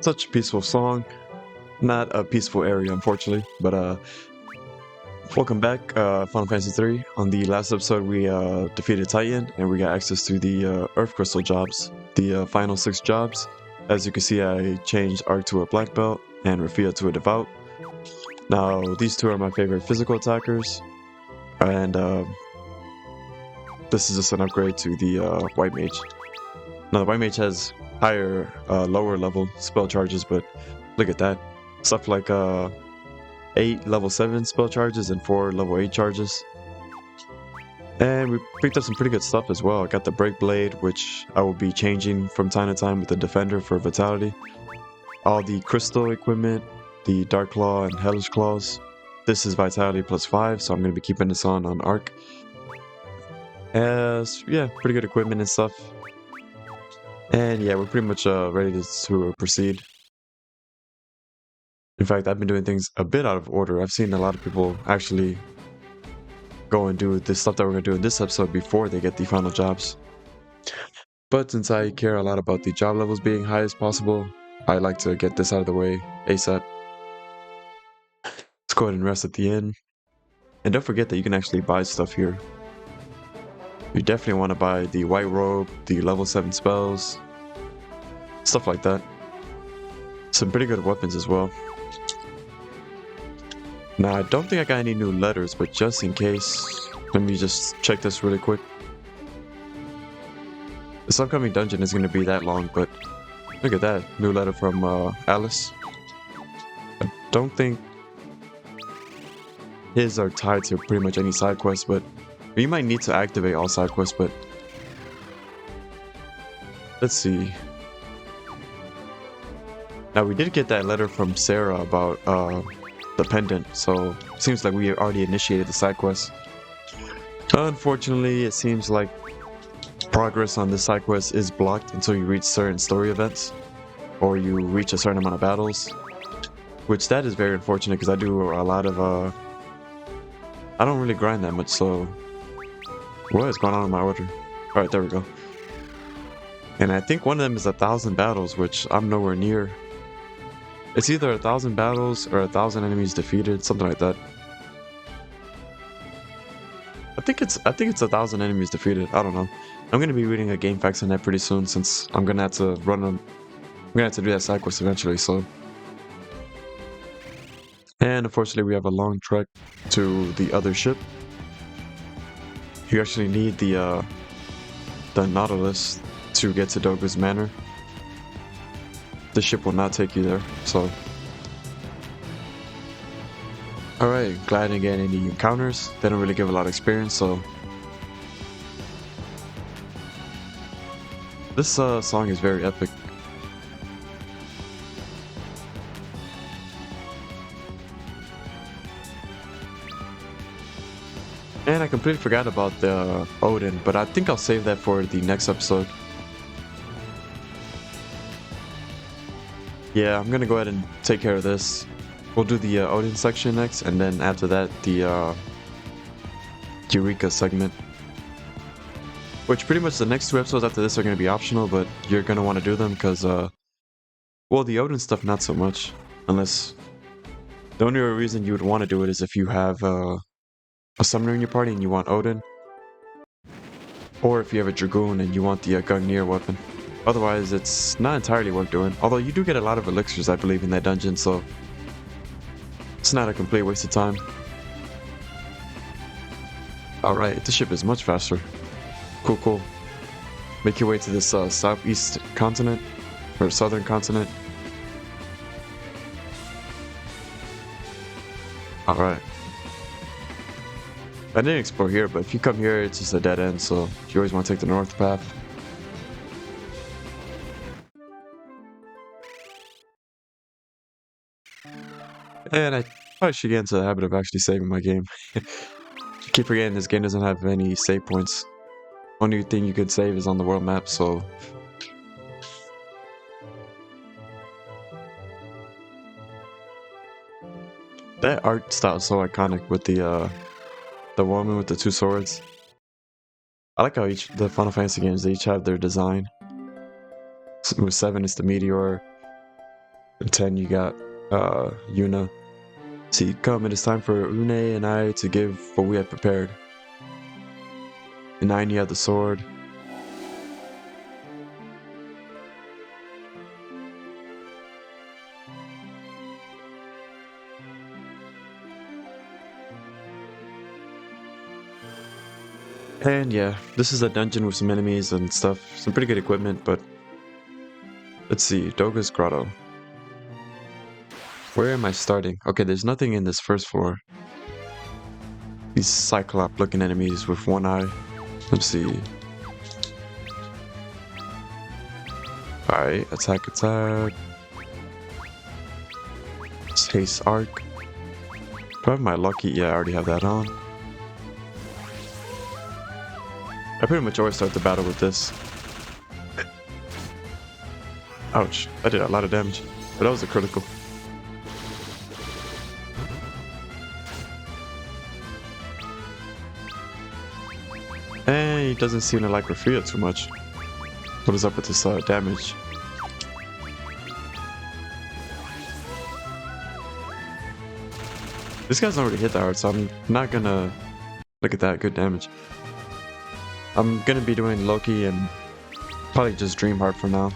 Such a peaceful song. Not a peaceful area, unfortunately, but welcome back, Final Fantasy 3. On the last episode, we defeated Titan, and we got access to the Earth Crystal jobs, the final 6 jobs. As you can see, I changed Arc to a Black Belt, and Rafia to a Devout. Now, these two are my favorite physical attackers, and this is just an upgrade to the White Mage. Now, the White Mage has higher, lower level spell charges, but look at that. Stuff like 8 level 7 spell charges and 4 level 8 charges. And we picked up some pretty good stuff as well. I got the Break Blade, which I will be changing from time to time with the Defender for Vitality. All the Crystal equipment, the Dark Claw and Hellish Claws. This is Vitality plus 5, so I'm going to be keeping this on Arc. Yeah, pretty good equipment and stuff. And yeah, we're pretty much ready to proceed. In fact, I've been doing things a bit out of order. I've seen a lot of people actually go and do this stuff that we're going to do in this episode before they get the final jobs. But since I care a lot about the job levels being high as possible, I like to get this out of the way ASAP. Let's go ahead and rest at the inn. And don't forget that you can actually buy stuff here. You definitely want to buy the White Robe, the level 7 spells, stuff like that. Some pretty good weapons as well. Now, I don't think I got any new letters, but just in case, let me just check this really quick. This upcoming dungeon is going to be that long, but look at that. New letter from Alice. I don't think his are tied to pretty much any side quest, but you might need to activate all side quests, but let's see. Now, we did get that letter from Sarah about the pendant, so it seems like we already initiated the side quest. Unfortunately, it seems like progress on this side quest is blocked until you reach certain story events, or you reach a certain amount of battles, which that is very unfortunate because I do a lot of I don't really grind that much, so what is going on in my order? Alright, there we go. And I think one of them is 1,000 battles, which I'm nowhere near. It's either 1,000 battles or 1,000 enemies defeated, something like that. I think it's 1,000 enemies defeated. I don't know. I'm gonna be reading a game facts on that pretty soon, since I'm gonna have to run them. I'm gonna have to do that side quest eventually. So, and unfortunately, we have a long trek to the other ship. You actually need the Nautilus to get to Doga's Manor. The ship will not take you there, so. Alright, glad I didn't get any encounters. They don't really give a lot of experience, so. This song is very epic. And I completely forgot about the Odin, but I think I'll save that for the next episode. Yeah, I'm gonna go ahead and take care of this. We'll do the Odin section next, and then after that, the Eureka segment. Which pretty much the next 2 episodes after this are gonna be optional, but you're gonna want to do them because, well, the Odin stuff not so much. Unless the only reason you would want to do it is if you have a summoner in your party and you want Odin, or if you have a Dragoon and you want the Gungnir weapon. Otherwise, it's not entirely worth doing. Although you do get a lot of elixirs, I believe, in that dungeon, so it's not a complete waste of time. Alright, this ship is much faster. Cool, cool. Make your way to this southeast continent, or southern continent. Alright. I didn't explore here, but if you come here, it's just a dead end, so you always want to take the north path. And I probably should get into the habit of actually saving my game. Keep forgetting this game doesn't have any save points. Only thing you could save is on the world map, so. That art style is so iconic with the woman with the 2 swords. I like how the Final Fantasy games, they each have their design. With 7 it's the meteor. And 10, you got Yuna. See, come, it is time for Une and I to give what we had prepared. In 9, you have the sword. And yeah, this is a dungeon with some enemies and stuff. Some pretty good equipment, but... Let's see, Doga's Grotto. Where am I starting? Okay, there's nothing in this first floor. These Cyclop-looking enemies with one eye. Let's see. Alright, attack. Haste Arc. Do I have my lucky? Yeah, I already have that on. I pretty much always start the battle with this. Ouch, I did a lot of damage. But that was a critical. And he doesn't seem to like Rafia too much. What is up with this damage? This guy's not really hit that hard, so I'm not gonna look at that. Good damage. I'm gonna be doing Loki and probably just Dream Heart for now.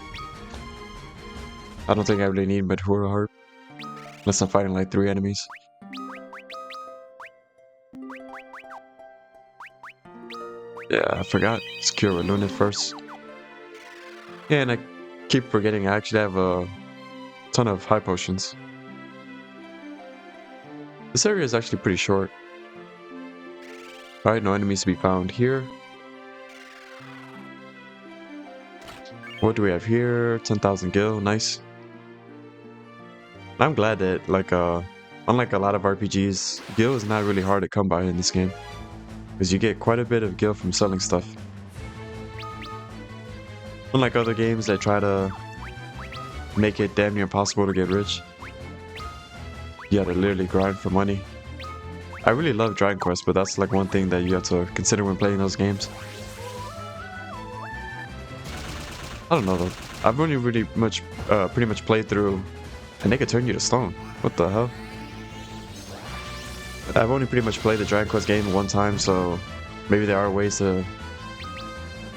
I don't think I really need Madhura Heart unless I'm fighting like 3 enemies. Yeah, I forgot. Let's cure Lunit first. Yeah, and I keep forgetting I actually have a ton of high potions. This area is actually pretty short. Alright, no enemies to be found here. What do we have here? 10,000 gil, nice. I'm glad that, like, unlike a lot of RPGs, gil is not really hard to come by in this game. Because you get quite a bit of gil from selling stuff. Unlike other games that try to make it damn near impossible to get rich. You have to literally grind for money. I really love Dragon Quest, but that's like one thing that you have to consider when playing those games. I don't know though. I've only really pretty much played through, and they could turn you to stone. What the hell? I've only pretty much played the Dragon Quest game one time, so maybe there are ways to,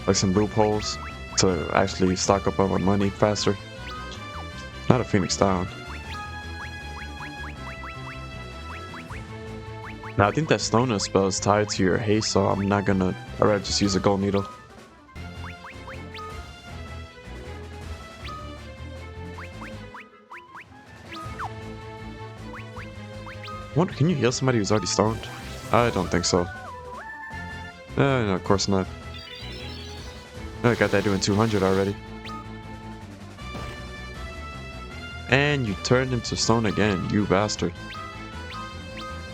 like some loopholes, to actually stock up on money faster. Not a Phoenix down. Now I think that Stoner spell is tied to your haste, so I'm not gonna. I'd rather just use a gold needle. Wonder, can you heal somebody who's already stoned? I don't think so. No, of course not. I got that doing 200 already. And you turned him to stone again, you bastard.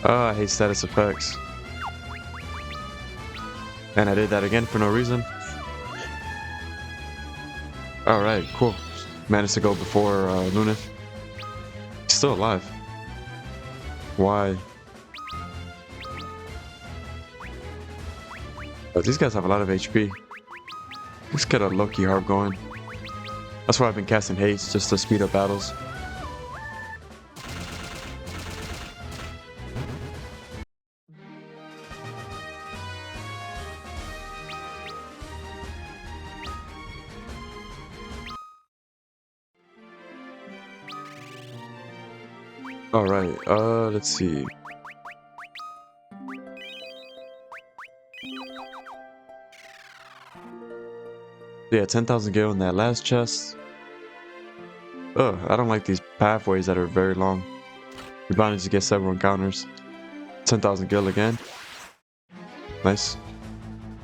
Oh, I hate status effects. And I did that again for no reason. Alright, cool. Managed to go before Lunit. He's still alive. Why? Oh, these guys have a lot of HP. Let's get a Loki Harp going. That's why I've been casting haste, just to speed up battles. Alright, let's see. Yeah, 10,000 gil in that last chest. Ugh, I don't like these pathways that are very long. You're bound to get several encounters. 10,000 gil again. Nice.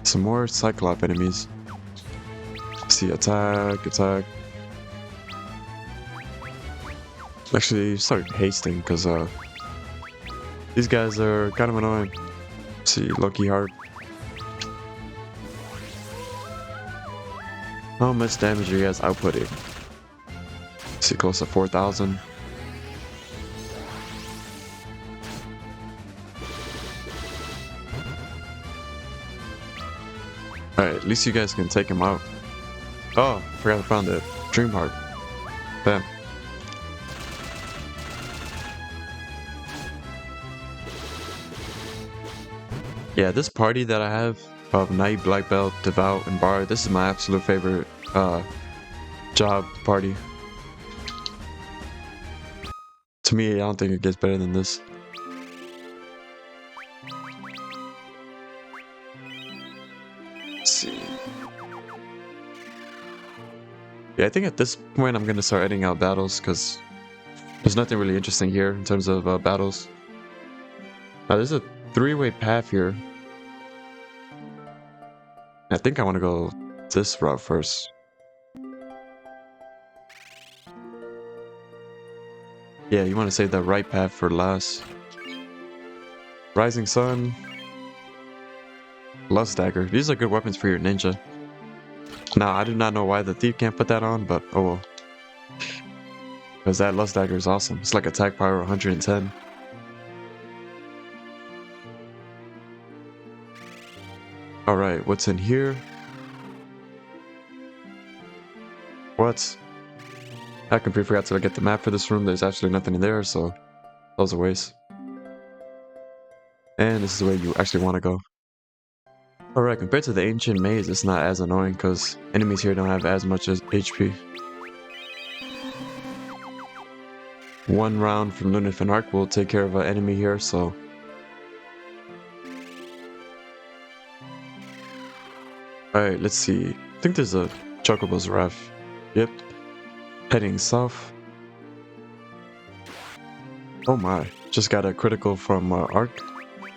Some more Cyclop enemies. See, attack. Actually, start hasting because these guys are kind of annoying. See, Loki Heart. How much damage are you guys outputting? See, close to 4,000. Alright, at least you guys can take him out. Oh, forgot I found the Dream Heart. Bam. Yeah, this party that I have of Knight, Black Belt, Devout, and Bard, this is my absolute favorite job party. To me, I don't think it gets better than this. Let's see. Yeah, I think at this point I'm gonna start editing out battles because there's nothing really interesting here in terms of battles. Now there's a three-way path here. I think I want to go this route first. Yeah, you want to save that right path for last. Rising Sun. Lust Dagger. These are good weapons for your ninja. Now, I do not know why the thief can't put that on, but oh well. Because that Lust Dagger is awesome. It's like attack power 110. Alright, what's in here? What? I completely forgot to get the map for this room. There's actually nothing in there, so that was a waste. And this is the way you actually want to go. Alright, compared to the ancient maze, it's not as annoying because enemies here don't have as much as HP. One round from Lunafin Arc will take care of an enemy here, so... Alright, let's see. I think there's a Chocobo's Ref. Yep. Heading south. Oh my, just got a critical from Arc.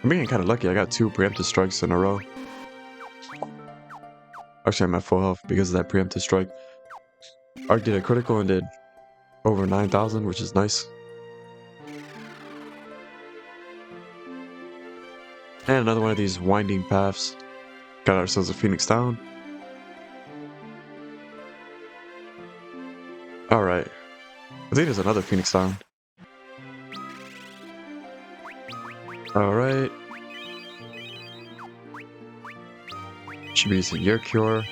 I'm being kind of lucky, I got 2 preemptive strikes in a row. Actually, I'm at full health because of that preemptive strike. Arc did a critical and did over 9,000, which is nice. And another one of these winding paths. Got ourselves a Phoenix down. Alright. I think there's another Phoenix down. Alright. Should be using your cure.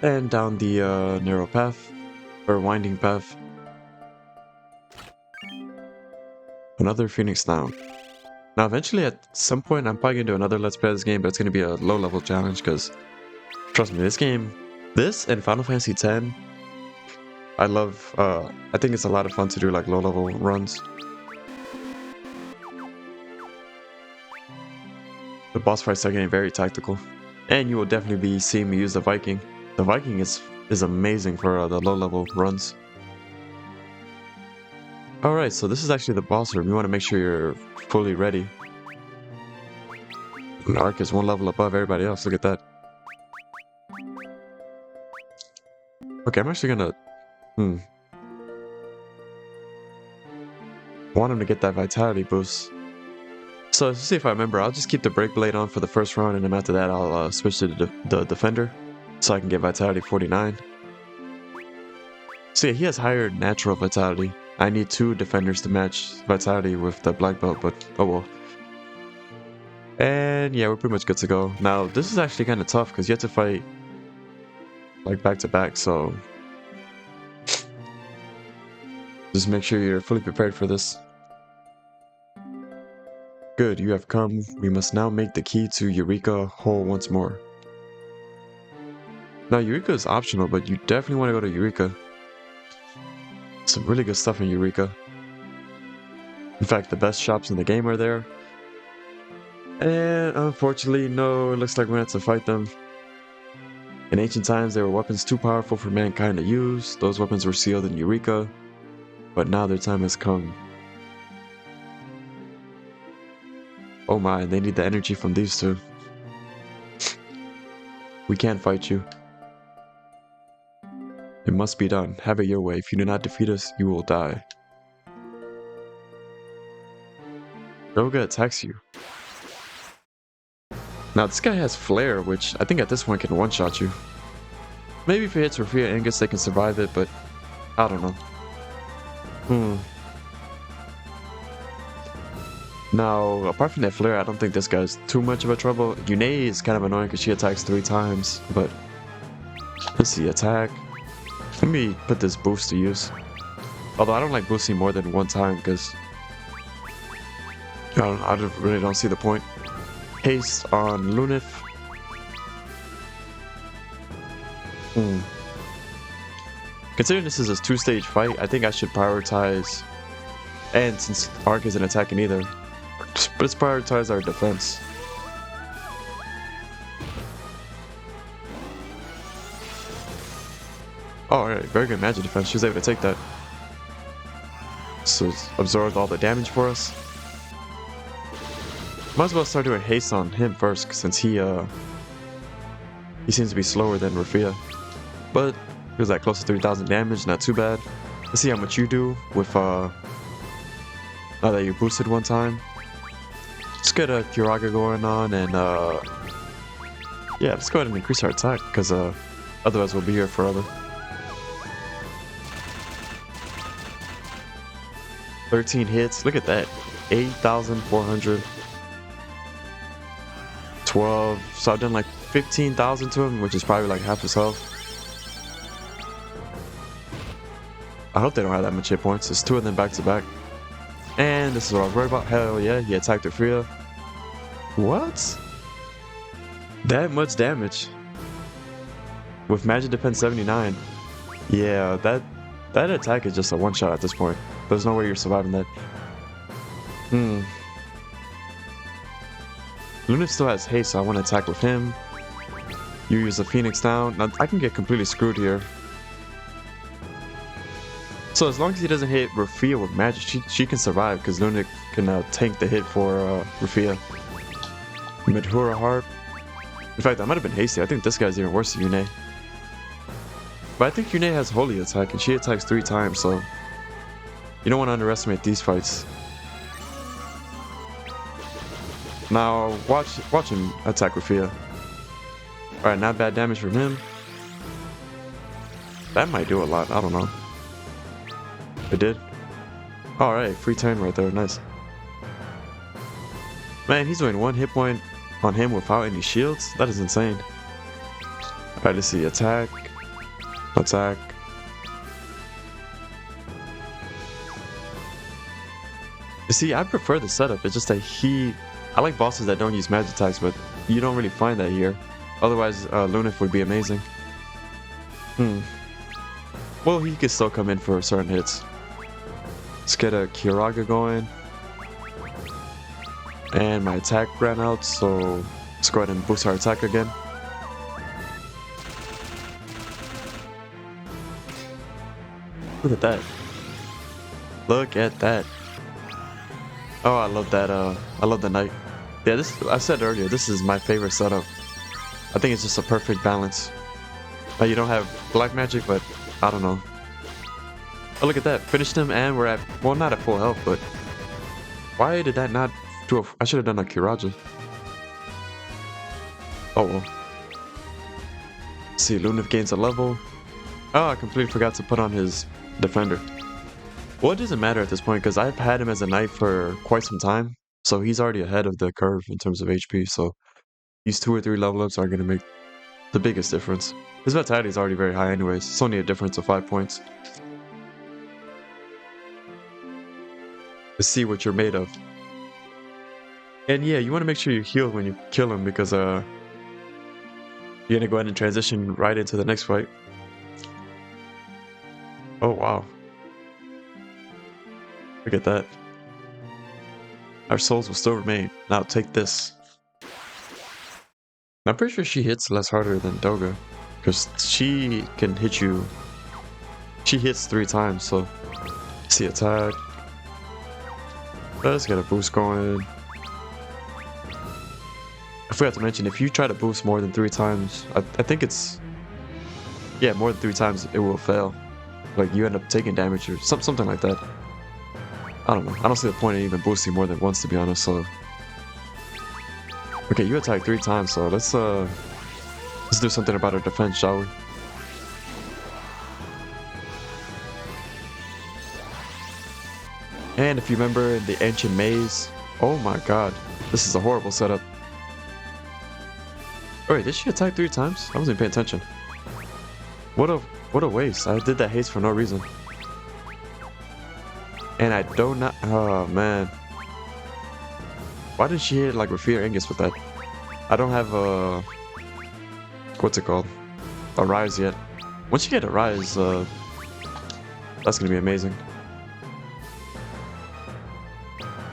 And down the narrow path. Or winding path. Another Phoenix down. Now eventually at some point I'm probably gonna do another Let's Play of this game, but it's gonna be a low level challenge because trust me, this game, this and Final Fantasy X, I love, I think it's a lot of fun to do like low level runs. The boss fights are getting very tactical. And you will definitely be seeing me use the Viking. The Viking is amazing for the low level runs. Alright, so this is actually the boss room. You want to make sure you're fully ready. And Arc is 1 level above everybody else. Look at that. Okay, I'm actually gonna... want him to get that vitality boost. So, let's see if I remember. I'll just keep the Break Blade on for the first round, and then after that I'll switch to the Defender. So I can get vitality 49. So yeah, he has higher natural vitality. I need 2 defenders to match vitality with the black belt, but oh well. And yeah, we're pretty much good to go. Now, this is actually kind of tough because you have to fight like back to back, so just make sure you're fully prepared for this. Good, you have come. We must now make the key to Eureka whole once more. Now, Eureka is optional, but you definitely want to go to Eureka. Some really good stuff in Eureka. In fact, the best shops in the game are there. And unfortunately, no, it looks like we're gonna have to fight them. In ancient times, there were weapons too powerful for mankind to use. Those weapons were sealed in Eureka. But now their time has come. Oh my, they need the energy from these two. We can't fight you. It must be done. Have it your way. If you do not defeat us, you will die. Doga attacks you. Now this guy has Flare, which I think at this point can one-shot you. Maybe if it hits Rafia Angus, they can survive it, but I don't know. Now, apart from that Flare, I don't think this guy's too much of a trouble. Yune is kind of annoying because she attacks 3 times, but let's see, attack. Let me put this boost to use. Although I don't like boosting more than 1 time because really don't see the point. Haste on Lunif. Considering this is a two-stage fight, I think I should prioritize, and since Arc isn't attacking either, let's prioritize our defense. Oh, alright, very good magic defense. She was able to take that. So it's absorbed all the damage for us. Might as well start doing haste on him first, since he seems to be slower than Rafia. But he was at close to 3,000 damage, not too bad. Let's see how much you do with now that you boosted one time. Let's get a Kiraga going on, and yeah, let's go ahead and increase our attack, because otherwise we'll be here forever. 13 hits, look at that. 8,400. 12, so I've done like 15,000 to him, which is probably like half his health. I hope they don't have that much hit points. It's two of them back to back. And this is what I was worried about. Hell yeah, he attacked Eureka. What? That much damage? With magic defense 79. Yeah, that attack is just a one shot at this point. There's no way you're surviving that. Lunif still has haste, so I want to attack with him. You use the Phoenix down. Now, I can get completely screwed here. So as long as he doesn't hit Rafia with magic, she can survive, because Lunif can tank the hit for Rafia. Madhura Harp. In fact, that might have been hasty. I think this guy's even worse than Yune. But I think Yune has Holy Attack, and she attacks 3 times, so you don't want to underestimate these fights. Now, watch him attack Rafia. Alright, not bad damage from him. That might do a lot, I don't know. It did? Alright, free turn right there, nice. Man, he's doing 1 hit point on him without any shields? That is insane. Alright, let's see, attack. Attack. You see, I prefer the setup, it's just that I like bosses that don't use magic attacks, but you don't really find that here. Otherwise, Lunif would be amazing. Well, he could still come in for certain hits. Let's get a Kiraga going. And my attack ran out, so let's go ahead and boost our attack again. Look at that. Look at that. Oh, I love that, I love the knight. Yeah, I said earlier, this is my favorite setup. I think it's just a perfect balance. You don't have black magic, but I don't know. Oh, look at that. Finished him, and we're at, well, not at full health, but why did that not do I should have done a Kiraja. Oh well. Let's see, Lunif gains a level. Oh, I completely forgot to put on his defender. Well, it doesn't matter at this point because I've had him as a knight for quite some time. So he's already ahead of the curve in terms of HP. So these 2 or 3 level ups are going to make the biggest difference. His vitality is already very high anyways. It's only a difference of 5 points. Let's see what you're made of. And yeah, you want to make sure you heal when you kill him because you're going to go ahead and transition right into the next fight. Oh wow. Look at that. Our souls will still remain. Now take this. I'm pretty sure she hits less harder than Doga. Because she can hit you. She hits 3 times, so. See attack. Let's get a boost going. I forgot to mention, if you try to boost more than 3 times, I think it's. Yeah, more than 3 times it will fail. Like you end up taking damage or something like that. I don't know. I don't see the point of even boosting more than once, to be honest. So, okay, you attacked 3 times, so let's do something about our defense, shall we? And if you remember in the ancient maze, oh my god, this is a horrible setup. Oh wait, did she attack 3 times? I wasn't paying attention. What a waste. I did that haste for no reason. And I do not. Oh man. Why did she hit like Rafia Angus with that? I don't have a... What's it called? A rise yet. Once you get a rise, that's gonna be amazing.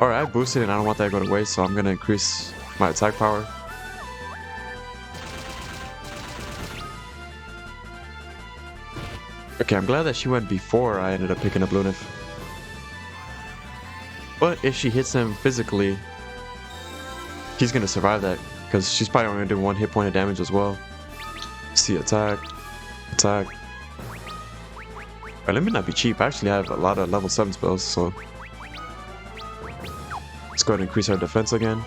Alright, I boosted it and I don't want that to go to waste, so I'm gonna increase my attack power. Okay, I'm glad that she went before I ended up picking up Lunif. But if she hits him physically, he's gonna survive that, because she's probably only gonna do 1 hit point of damage as well. See, attack. Attack. Alright, let me not be cheap. I actually have a lot of level 7 spells, so... Let's go ahead and increase our defense again.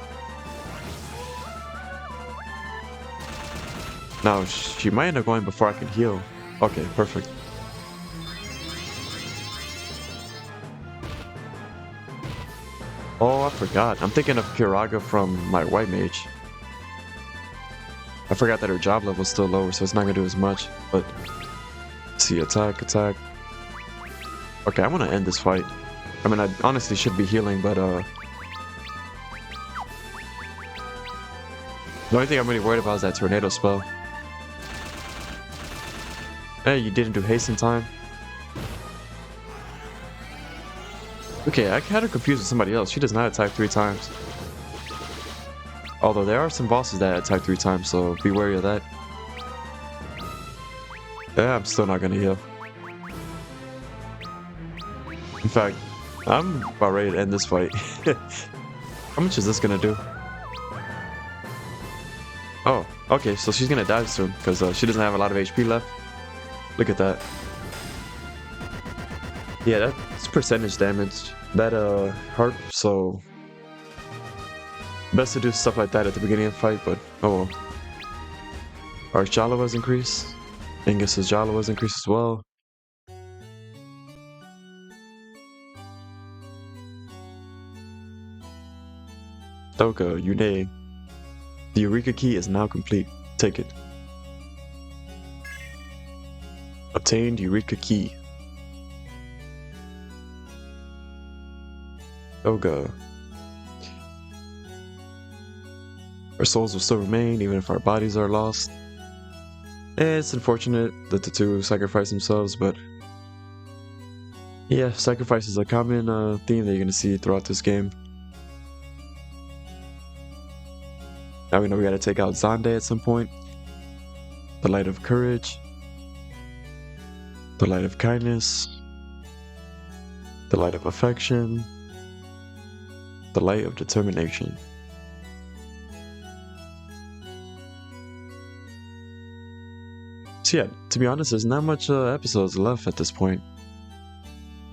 Now, she might end up going before I can heal. Okay, perfect. Oh, I forgot. I'm thinking of Kiraga from my white mage. I forgot that her job level is still lower, so it's not gonna do as much. But see, attack, attack. Okay, I'm gonna end this fight. I mean, I honestly should be healing, but the only thing I'm really worried about is that tornado spell. Hey, you didn't do haste in time. Okay, I had her confused with somebody else. She does not attack 3 times. Although there are some bosses that attack 3 times, so be wary of that. Yeah, I'm still not gonna heal. In fact, I'm about ready to end this fight. How much is this gonna do? Oh, okay, so she's gonna die soon, because she doesn't have a lot of HP left. Look at that. Yeah, that's percentage damage. That harp, so best to do stuff like that at the beginning of the fight, but oh well. Our Jalawa's increased. Angus's Jalawa's increased as well. Doga, Yune. The Eureka key is now complete. Take it. Obtained Eureka key. Doga. Our souls will still remain even if our bodies are lost. It's unfortunate that the two sacrifice themselves, but yeah, sacrifice is a common theme that you're gonna see throughout this game. Now we know we gotta take out Zande at some point. The light of courage. The light of kindness. The light of affection. The light of determination. So yeah, to be honest, there's not much episodes left at this point.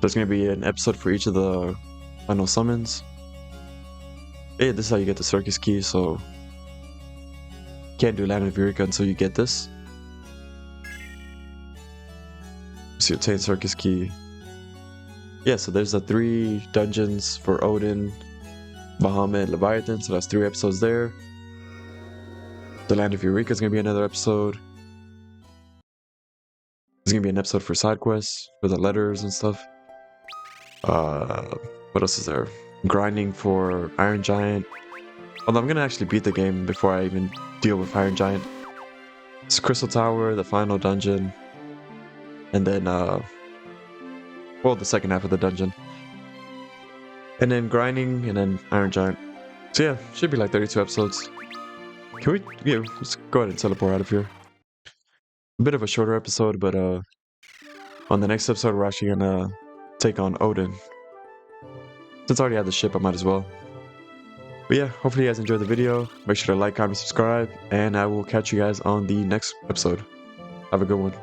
There's gonna be an episode for each of the final summons. Yeah, this is how you get the circus key, so can't do Land of Eureka until you get this. So you obtain circus key. Yeah, so there's the 3 dungeons for Odin, Bahamut, and Leviathan, so that's 3 episodes there. The Land of Eureka is gonna be another episode. There's gonna be an episode for side quests, for the letters and stuff. What else is there? Grinding for Iron Giant. Although I'm gonna actually beat the game before I even deal with Iron Giant. It's Crystal Tower, the final dungeon. And then, well, the second half of the dungeon. And then grinding, and then Iron Giant. So yeah, should be like 32 episodes. Can we, yeah, let's go ahead and teleport out of here. A bit of a shorter episode, but on the next episode we're actually gonna take on Odin. Since I already have the ship, I might as well. But yeah, hopefully you guys enjoyed the video. Make sure to like, comment, subscribe, and I will catch you guys on the next episode. Have a good one.